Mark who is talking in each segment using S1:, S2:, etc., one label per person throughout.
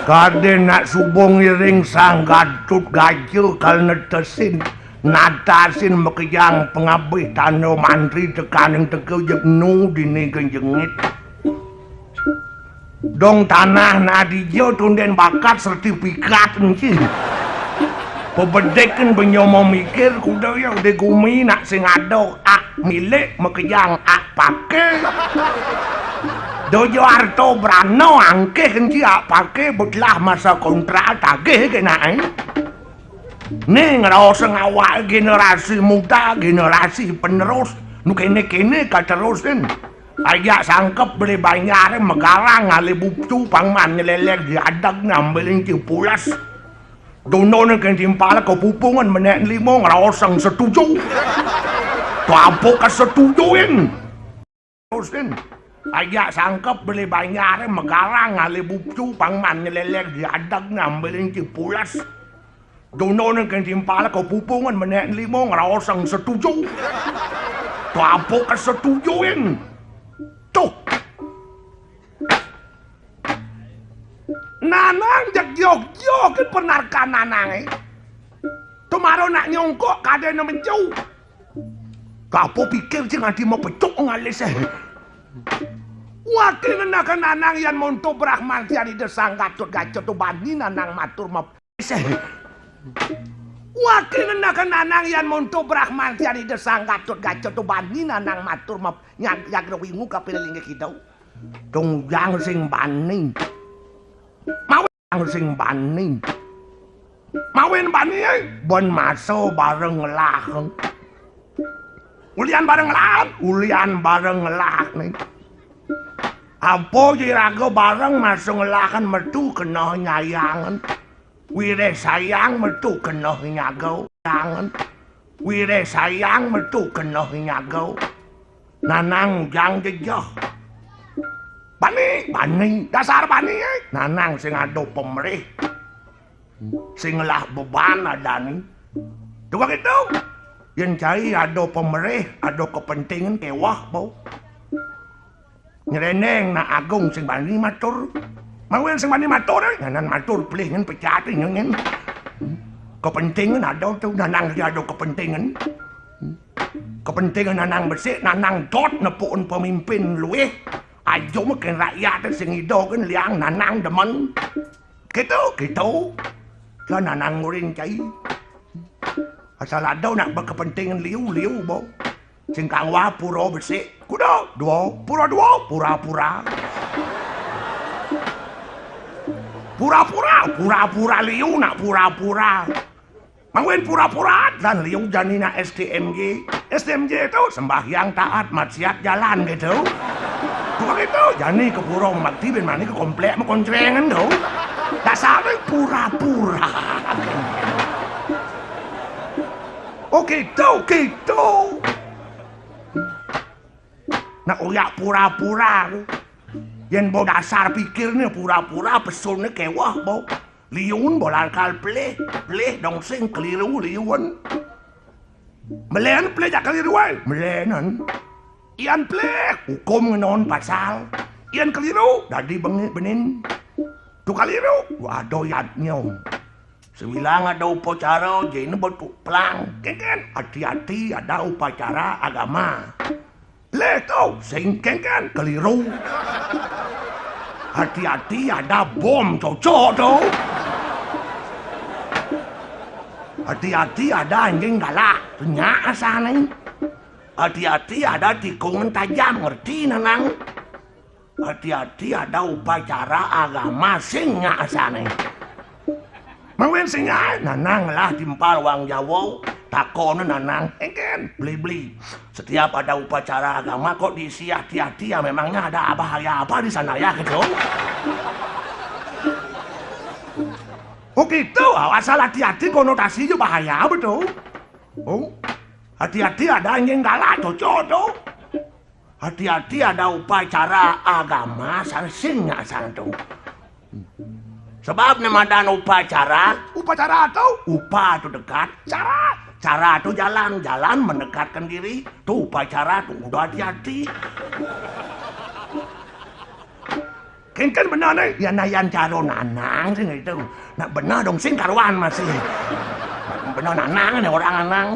S1: Kade nak subong iring sang gadut gajah kal netesin natasin mekejang pengabih tano mantri tekaning teke jegnu dini genjengit dong tanah nadijo tunden bakat sertifikat nci pebedeken benyomo mikir kuda ya udah gumi nak sing ado ak milik mekejang ak pake dojo arto brano angke kenci ak pake betlah masa kontrak tagih kena ning rasa ngawak generasi muda generasi penerus nu kene-kene katerusin ayak sangkep beli banyak megarang ngali buktu pangman nyelelek diadag ngambilin cipulas dono kan timpala kepupungan menek limo ngerosang setuju tu apa kesetujuin terusin ayak sangkep beli banyak megarang ngali buktu pangman nyelelek diadag ngambilin cipulas dono kan timpala kepupungan menek limo ngerosang setuju tu apa kesetujuin tuh nanang jak yok kan penarkan nanang tumaro nak nyongkok kade na menjauh kapo pikir sing adi mau pecuk ngalis wakil ngenakan nanang yang monto brahman tiari desang gatut gacot tu bani nanang matur mau wakil ngenakan nanang yang monto brahman tiari desang gatut gacot tu bani nanang matur mau nyag rawingu kapililinge kidau tungjang sing bani mawin sing bani mawin bani bon maso bareng laheng ulian bareng laheng apa jiraga bareng masuk ngelakan metu kena nyayangan wire sayang metu kena nyagau jangan wire sayang metu kena nyagau nanang jang jejoh bani dasar bani nanang sing ado pemerih sing lah beban adani tuh gitu yang cai ado pemerih ado kepentingan kewah bau nyereneng na agung sing bani matur mawin sing bani matur nanan matur pelih ngen pecat ngen kepentingan ado tuh nanang dia ado kepentingan nanang bersih nanang dot nepun pemimpin luih ajo makin rakyat sing ido kan liang nanang demen gitu lah nanang ngurin cai asal ada nak berkepentingan liu bo sing kangwa pura bersih kuda pura-pura liu nak pura-pura mawin pura-pura dan liu janina STMJ itu sembahyang taat maksiat jalan gitu tuh itu jani ke pura memakti ben mani ke komplek mekoncrengan dong dasarnya pura-pura gitu nak uyak pura-pura yang bawa dasar pikirnya pura-pura pesulnya kewah bawa liun bolar kal pelih dong sing keliru liun melen pelih jak keliruan melenan ian pelih hukum ngenon pasal ian keliru dadi benin tu keliru waduh yadnya sebilang ada upacara jadi betul pelang keken hati-hati ada upacara agama leto sing keken keliru hati-hati ada bom cocok tuh hati-hati ada anjing galak punya asalnya hati-hati ada tikungan tajam ngerti nanang hati-hati ada upacara agama sing asalnya mawin singa nanang lah timpal wang Jawa takon nanang engken beli setiap ada upacara agama kok diisi hati-hati ya memangnya ada bahaya apa di sana ya gitu gitu asal hati-hati konotasinya bahaya betul hati-hati ada anjing galak cocok tuh hati-hati ada upacara agama sing asal tuh sebab nemadan upacara atau upah itu dekat cara itu jalan mendekatkan diri tuh upacara tuh udah hati-hati Kan benar nih, ya nayan caro nanang sih itu. Nak benar dong sing karuan masih. Benar nanang nih orang nanang.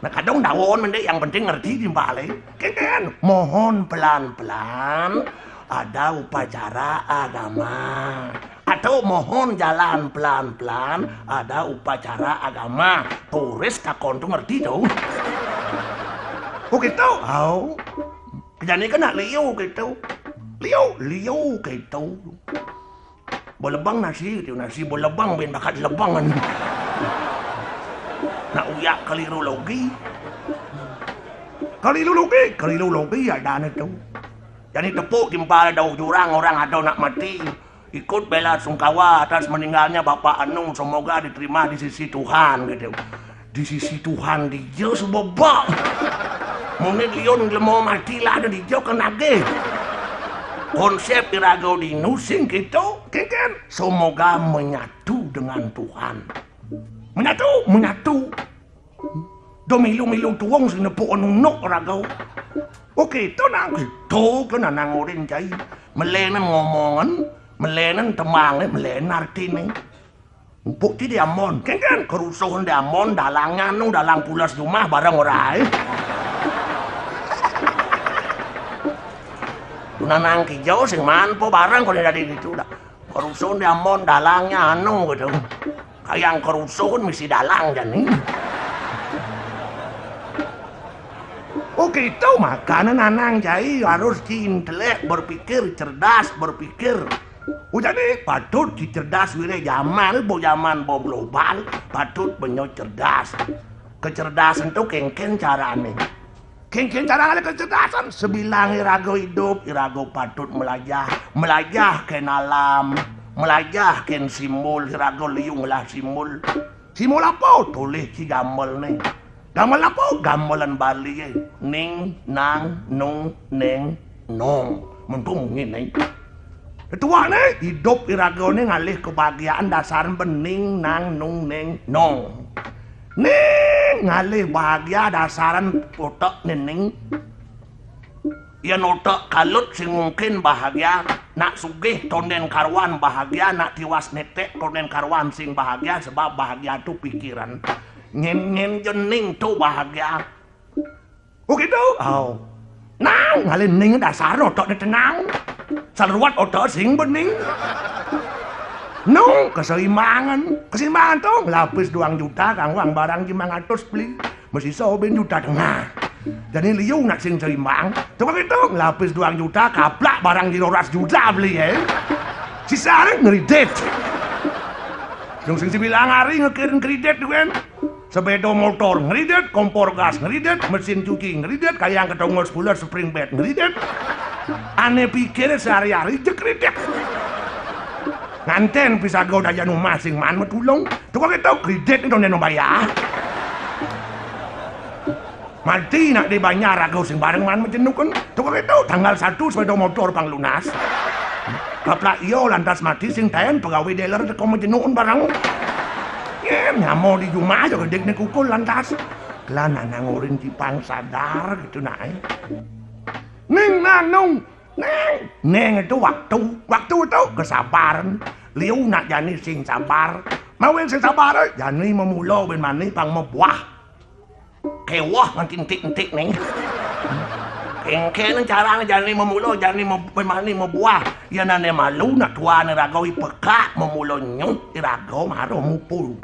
S1: Nah kadang daun mendek yang penting ngerti di balik. Kan mohon pelan-pelan ada upacara agama. Atau mohon jalan pelan-pelan ada upacara agama. Turis kakon tuh ngerti tuh. Oh gitu? Oh. Jadi kena liu gitu. Liu gitu. Bolebang nasi gitu. Nasi bolebang ben bakat lebangan. Nak uyak keliru logi. Keliru logi ada itu. Jadi tepuk timpal ada jurang orang ada nak mati. Ikut bela sungkawa atas meninggalnya Bapak Anung. Semoga diterima di sisi Tuhan gitu. Di sisi Tuhan dia sebobak. Mungkin lion mau mati lah ada di jauh kenage. Konsep iragau di nusing gitu, kan? Semoga menyatu dengan Tuhan. Menyatu. Domilu tuong sinepo onunok ragau. Oke, itu nang gitu kan nang orin jai. Melenan ngomongan, melenan temang, melenan artine. Bukti di Amon, kan? Kerusuhan di Amon, dalangan, dalang pulas rumah barang orai. Nanang kijau sing manpo barang kalau dari itu dah. Kerusuhan di Amon, dalangnya gitu. Kayak kerusuhan mesti dalang jadi. Oke itu makanan nanang jai harus diintelek, berpikir cerdas, berpikir. Jadi patut dicerdas wire zaman bo global, patut banyak cerdas. Kecerdasan tuh kengken carane. Kengken carane kecerdasan sebilang irago hidup, irago patut melajah ken alam, melajah ken simbol, irago liung lah simbol. Simbol apa? Tulis ci gamel nih. Gamel apa? Gamelan Bali ya. Ning, nang, nung, neng, nong. Mentung ngene. Ketua nih, hidup irago nih ngalih kebahagiaan dasar bening, nang, nung, neng, nong. Ning ngalih bahagia dasaran otak nening. Yan otak kalut sing mungkin bahagia. Nak sugih tonden karwan bahagia. Nak tiwas netek tonden karwan sing bahagia. Sebab bahagia tu pikiran. Ngen jening tu bahagia. Oh gitu? Oh. Nang ngalih ning dasar otak ni tenang. Saluat otak sing bening. No, keseimbangan tuh lapis 2 juta kang uang barang 500 beli masih soben juta tengah. Jadi liu nak sing seimbang coba gitu lapis 2 juta kaplak barang 200 juta beli ya. Sisa ngeridet. Yang sing bilang hari ngekirim kredit kan. Sepeda motor ngeridet, kompor gas ngeridet, mesin cuci ngeridet, kayak yang ketemu 10 spring bed ngeridet. Aneh pikir sehari-hari jekridet. Nganten bisa gau daya rumah sing man metulung. Tuh kita kredit itu neno bayar. Mati nak dibayar agau sing bareng man menjenuk kan. Tuh kita tanggal 1 sepeda motor pang lunas. Kaplak iyo lantas mati sing tayan pegawai dealer teko menjenuk barang. Ya nyamo di rumah aja gedek kukul lantas. Kelana nangurin cipang sadar gitu nak. Ning nang nung. Neng itu waktu itu kesabaran. Liu nak jani sing sabar. Mau sing sabar jani memulo ben mani pang mebuah. Kewah ngantik-ntik neng. Kengken caranya jani memulo jani ben mani mebuah. Ya nane malu nak tua ne ragau peka memulo nyut iragau maro mupul.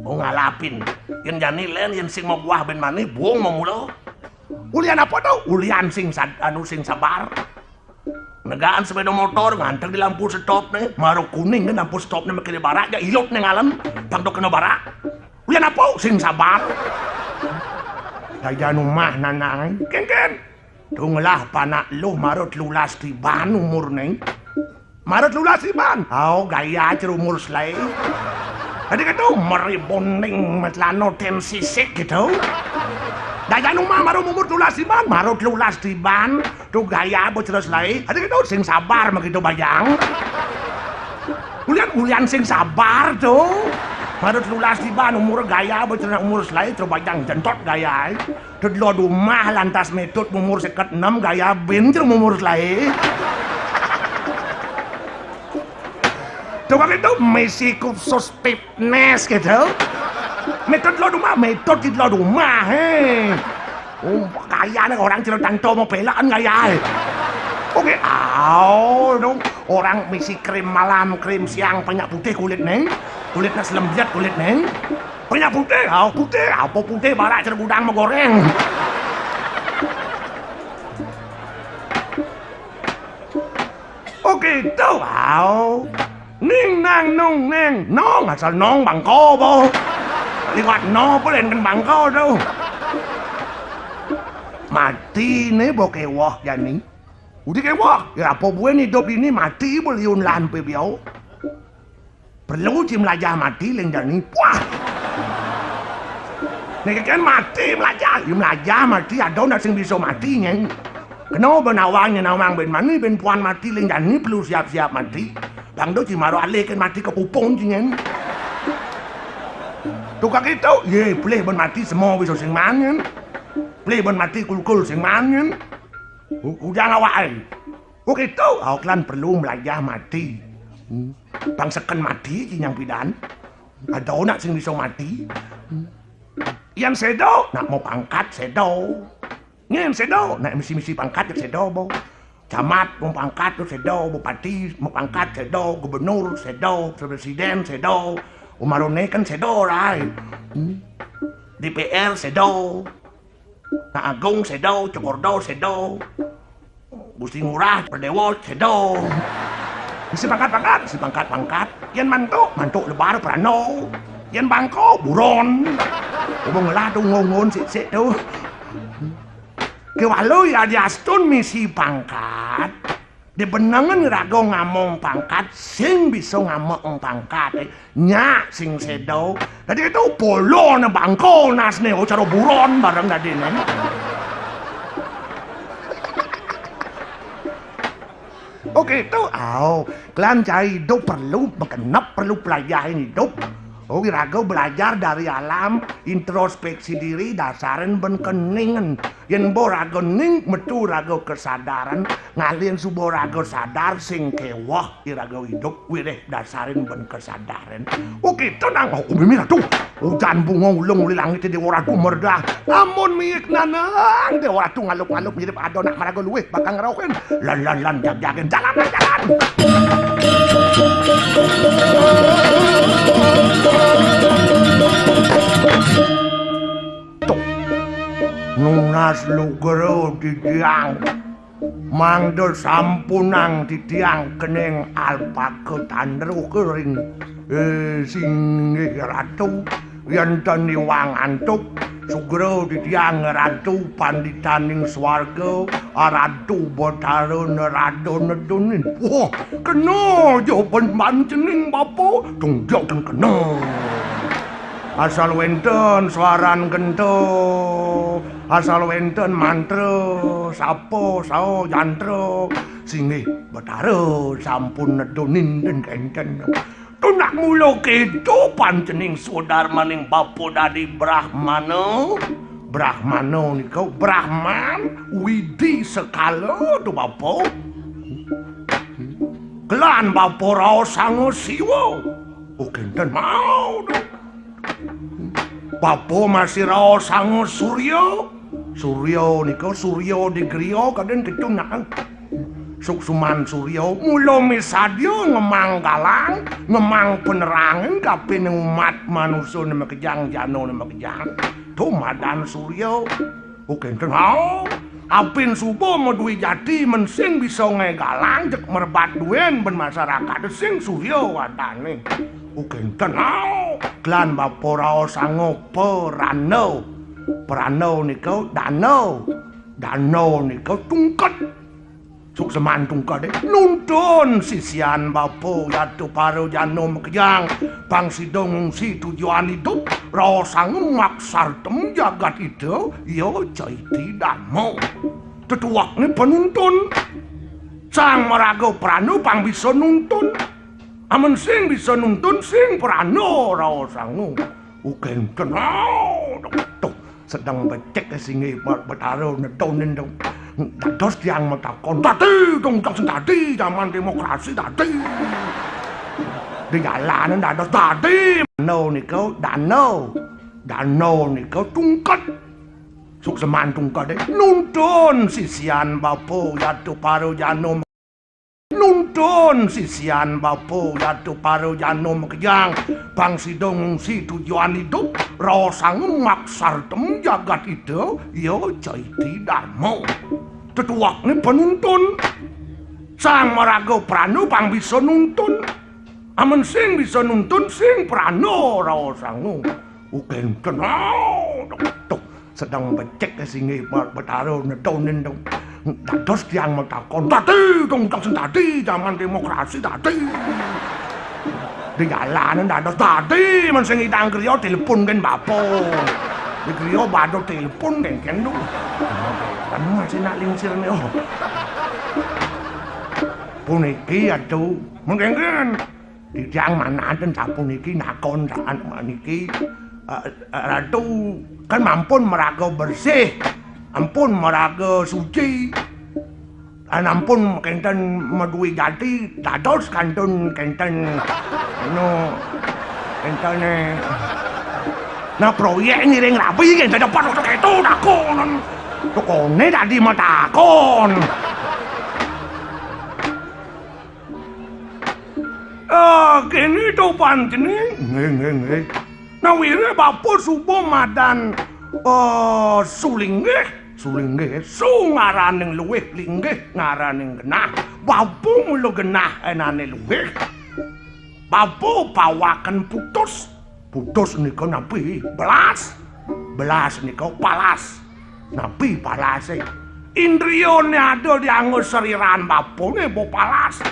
S1: Oh ngalapin. Yang jani len yang sing mebuah ben mani buang memulo. Ulian apa tau? Ulian sing sabar. Negaan sepeda motor nganter di lampu stop nih, maru kuning kan lampu stop nih makin barak, ya ilot nih ngalam, pangdok kena barak. Ulian apa? Sing sabar. Daya rumah nanang, ken. Tunglah panak lu marut lulas tiban umur nih. Marut lulas tiban. Oh gaya cer umur selai. Tadi gitu meriboning metlano tensi sik gitu. Daya rumah maru umur lulas tiban, marut lulas tiban. Tuh gaya bocor selai. Ada gitu sing sabar begitu bayang. Ulian sing sabar tuh. Marut lulas tiban umur gaya bocor umur selai terus bayang jentot gaya. Tuh lo rumah lantas metode umur 6 gaya bencer umur selai. Tukang itu misi khusus fitness gitu. Metode lo rumah, metode lo rumah, kayaknya orang celotang mau belaan nggak ya? Oke, dong. Orang misi krim malam, krim siang, banyak putih kulit neng, kulitnya selembjat kulit neng, banyak putih, putih, apa putih barak ceruk udang mau goreng. Oke, tuh, ning nang nung neng, nong asal nong bangko bo, liwat no boleh kan bangko tuh. Mati nih bo kewah jani. Udah kewah, ya apa buat hidup ini mati boleh unlan pebiau. Perlu cim lajah mati leng jani. Wah. Nih kan mati melajah mati ada nak sing bisa mati nyen. Kenapa nawangnya nawang ben mani ben puan mati leng jani perlu siap-siap mati. Bang do cimaro ale kan mati kepupung nyen. Tukang itu, ye boleh ben mati semua bisa sing manyen. Boleh ben mati kul-kul sing manyen. Udah awak. Oke tuh, kalian perlu melajah mati. Bang seken mati yang pidan. Ada nak sing bisa mati. Yang sedo nak mau pangkat sedo. Yang sedo nak misi-misi pangkat sedo bo. Camat mau pangkat sedo, bupati mau pangkat sedo, gubernur sedo, presiden sedo. Umarone kan sedo right. DPR sedo. Nak Agung sedo, Cokordo sedo, Gusti Ngurah, Perdewo sedo. Si pangkat. Yan mantu lebar prano. Yan bangko buron. Ubong ngelah tuh ngongon si tuh. Kewalau ya diastun misi pangkat. Di benangan rago ngamong pangkat, sing bisa ngamong pangkat, nyak sing sedo. Tadi itu polo na bangko nas nih, cara buron bareng tadi nih. Oke itu, kalian cari hidup perlu, mengenap perlu pelajarin hidup. Oke rago belajar dari alam, introspeksi diri, dasaran ben keningan. Yen bo rago ning metu rago kesadaran, ngalien subo rago sadar sing kewah irago hidup wireh dasarin ben kesadaran. Oke tenang, mimira tuh. Udan bunga ulung uli langit di waratu merdah. Namun miik nanang di waratu ngaluk-ngaluk mirip adonak marago luwih bakal ngerokin. Lan jag-jagen jalan. Tuh, nunas lugero di tiang, mangdo sampunang di tiang kening alpaka tandru kering, singgih ratu, yantan niwang antuk, sugero di tiang ratu panditaning swarga, ratu botaro nerado nedunin. Wah, kena jawaban mancening bapo, tungjok dan kena. Asal wenten suaran gento, asal wenten mantra, sapo sao yantra, singgih betara sampun nedunin dan kenten. Tunak mulo kedo pancening sodar maning bapo dadi Brahmana. Brahmana niku Brahman widi sekala tu bapo. Kelan bapo rao sango siwa. O kenten mau tu. Bapo masih rao sango surya. Surya niku surya di griya kadang ketunak. Suksuman surya mula misadya ngemang galang, ngemang penerangan kaping umat manusia neme kejang jano neme kejang. Tumadan surya. Oke enten apin subuh medui jati mensing bisa ngegalang jek merbat duen ben masyarakat sing surya wadane. Oke enten klan bapo rao sango perano. Perano niku danau. Danau niku tungket. Sukseman tungkade nuntun sisian bapo yatu paro jano mekejang pangsidong si tujuan hidup rosang maksartem jagat itu yo caiti damo tetuak ni penuntun sang marago prano pang bisa nuntun amen sing bisa nuntun sing prano rosangu uken tenau tuh sedang becek singi betaro nedonin dong. Dados yang metakon tadi dong tadi zaman demokrasi tadi Di jalanan dados tadi. Danau niku tungkat. Sukseman tungkat nuntun sisian bapo yatu paro janom. Nuntun sisian bapo yatu paro janom kejang. Bangsi dongsi tujuan hidup. Rosang maksar tem jagat itu. Yo Caiti Darmo. Tetuak ni penuntun. Sang Maraga Prana pang bisa nuntun. Aman sing bisa nuntun sing Prana Rosang. Uken tenau. Sedang becek ke sini bertaruh nedonin dong. Dados tiang metakon tadi dong tadi zaman demokrasi tadi. Di jalanan dados tadi men sing idang griya telepon kan bapo. Di griya bado telepon kan lu. Kan masih nak lingsir ni oh. Puniki aduh mungkin di tiang mana dan sapuniki nakon daan maniki. Ratu kan ampun meraga bersih, ampun meraga suci, ampun kenten medui jati, dados kantun kenten proyek ngiring rapi kenten dapat untuk itu takon, tukone tadi mah takon. Kini tu pantini, nge. Nah wire bapo subo madan sulinggih ngaraning luwih linggih ngaraning genah bapo mulo genah enane luwih bapo pawaken putus nika napi belas nika palas napi palase indriyane ado dianggo seriran bapo ne bo palas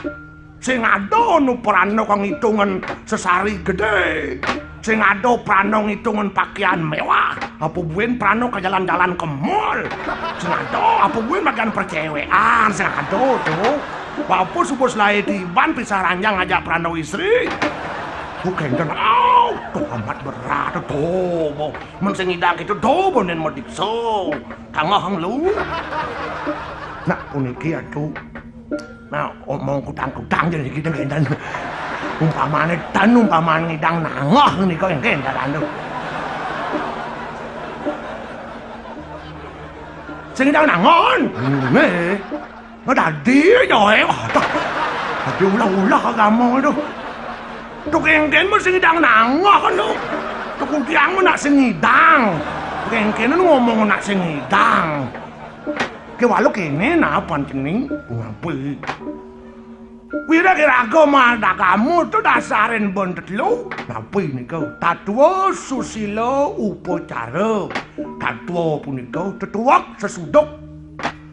S1: sing ado nu prana kang hitungan sesari gede. Sing ado prano ngitungan pakaian mewah, apa buin prano ke jalan-jalan ke mall. Sing ado apa buin makan percewean, sing ado tuh. Bapak supos lain tiban pisah ranjang ngajak prano istri. Bukan dan tuh amat berat tuh. Men sing idang itu tuh bonen mau dikso. Kangah lu. Nak puniki atuh. Nah, omong kutang-kutang jadi kita gendan. Umpamane ngidang nangoh nika yang kendan anu. Sing ngidang nangon. Nggih. Dadi yo Dadi ulah-ulah kamu itu. Tuk engken mesti ngidang nangoh kan lu. Tuk tiang nak sing ngidang. Tuk engken ngomong nak sing ngidang. Ke walu kene napa jeneng ngapi. Wira kira-kira mada kamu tuh dasarin bondet lu. Napi nika tatwa susila upacara. Tatwa punika tetuak sesuduk.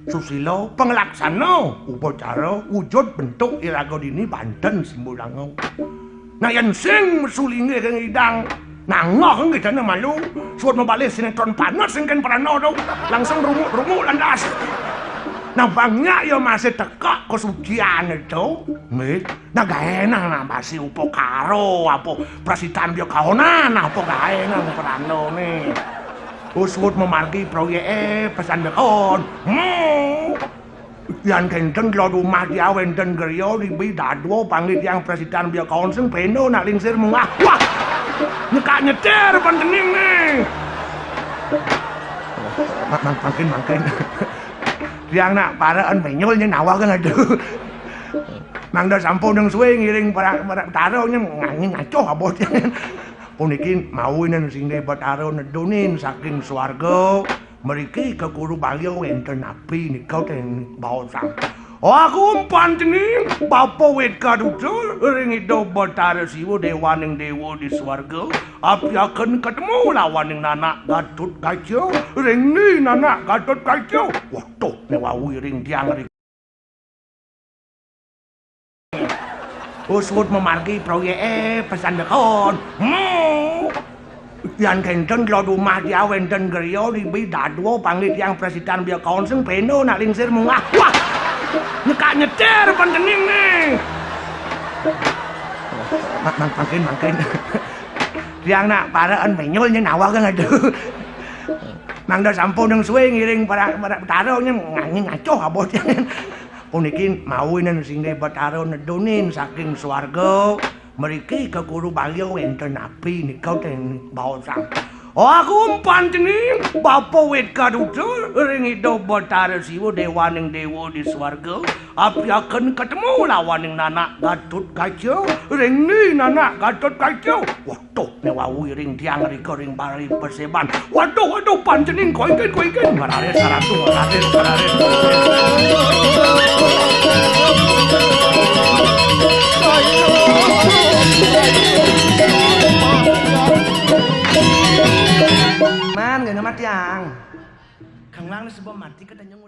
S1: Susila panglaksana upacara wujud bentuk iraga dini Banten Simbolango. Nah yen sing mesulinge kang idang nangoh ngidane malu. Suwat mabalik sinetron panas sing kan prana tuh langsung rumuk landas. Nah banyak ya masih tekak kesucian itu. Nah gak enak nah masih upo karo apa presiden dia kaonan apa gak enak perano nih. Usut memargi proyek pesan bekon. Yang kenten lo rumah dia wenten gerio di bidadwo panggil yang presiden dia kaon sing peno nak lingsir mengah. Wah nyekak nyetir pentening nih. Makin. Yang nak paraan penyolnya nawa kan aduh. Mangda sampun nang suwe ngiring para taro nya ngaco abotnya. Puniki mawunen sing bataro nedonin saking swarga mriki ke Guru Balyo wonten api nika ten baosang. Oh aku umpan tening bapa wit kadutul ring ido batara siwa dewaning dewa di swarga api akan ketemu lawaning nanak Gatut Kaca ring ni nanak Gatut Kaca. Wah tuh newawi ring tiang ring usut memargi proyek pesan dekon. Yang kenten lo rumah dia wenten gerio di bidadwo panggil yang presiden dia kaon sing peno nak lingsir mengah. Wah nyekak nyetir pentening nih. Makin. Yang nak paraan penyolnya nawa kan aduh. Mangda sampun yang suwe ngiring para taro nya ngaco abotnya. puniki mawinen sing Bathara nedonin saking swarga mriki kekuru bagyo enten nabi nika ten baosang. Aku panceni Bapa wit karuta ring ida Bathara Siwa dewaning dewa di swarga api akan ketemu lawaning Nanak Gatotkaca ring ni Nanak Gatotkaca waduh newawi ring tiang rika ring bari perseban waduh panceni koiken ngarares saratu ngarares Man, gak nama tiang. Kang lang na sebab mati ka tanyong